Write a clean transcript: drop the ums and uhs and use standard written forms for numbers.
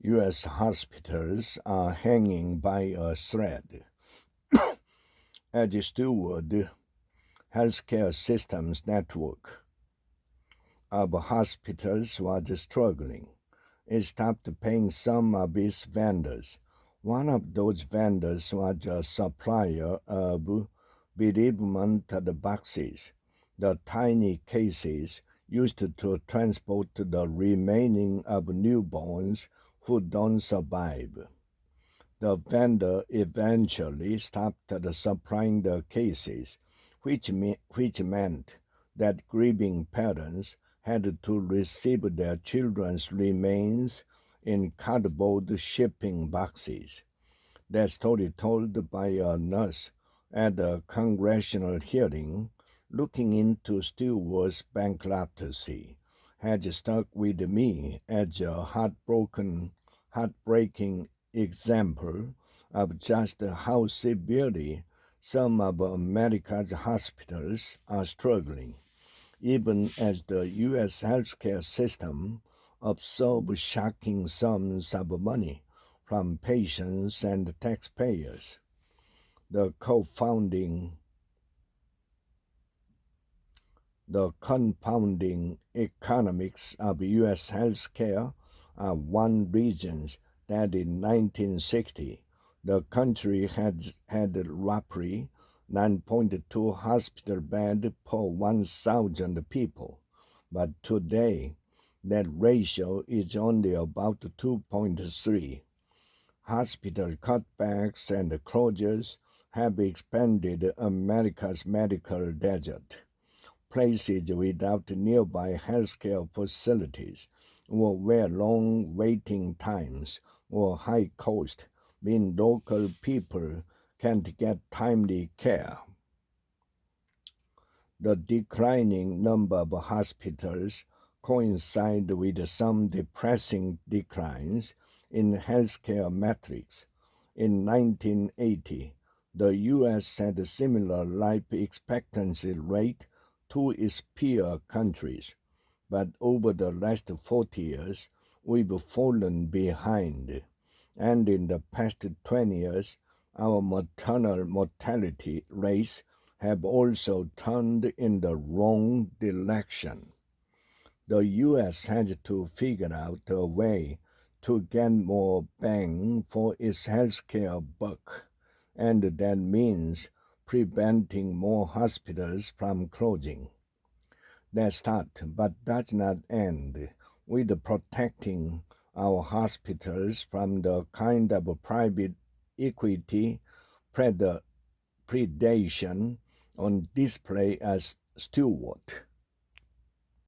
U.S. hospitals are hanging by a thread. As a steward, healthcare systems network of hospitals was struggling. It stopped paying some of its vendors. One of those vendors was a supplier of bereavement boxes, the tiny cases used to transport the remaining of newborns who don't survive. The vendor eventually stopped supplying the cases, which meant that grieving parents had to receive their children's remains in cardboard shipping boxes. That story told by a nurse at a congressional hearing looking into Stewart's bankruptcy has stuck with me as a heartbreaking example of just how severely some of America's hospitals are struggling, even as the U.S. healthcare system absorbs shocking sums of money from patients and taxpayers. The confounding The confounding economics of U.S. healthcare are one reason that in 1960 the country had roughly 9.2 hospital beds per 1,000 people, but today that ratio is only about 2.3. Hospital cutbacks and closures have expanded America's medical desert. Places without nearby healthcare facilities or where long waiting times or high cost mean local people can't get timely care. The declining number of hospitals coincide with some depressing declines in healthcare metrics. In 1980, the U.S. had a similar life expectancy rate to its peer countries, but over the last 40 years, we've fallen behind. And in the past 20 years, our maternal mortality rates have also turned in the wrong direction. The U.S. has to figure out a way to get more bang for its healthcare buck, and that means preventing more hospitals from closing. That starts but does not end with protecting our hospitals from the kind of private equity predation on display as Stewart.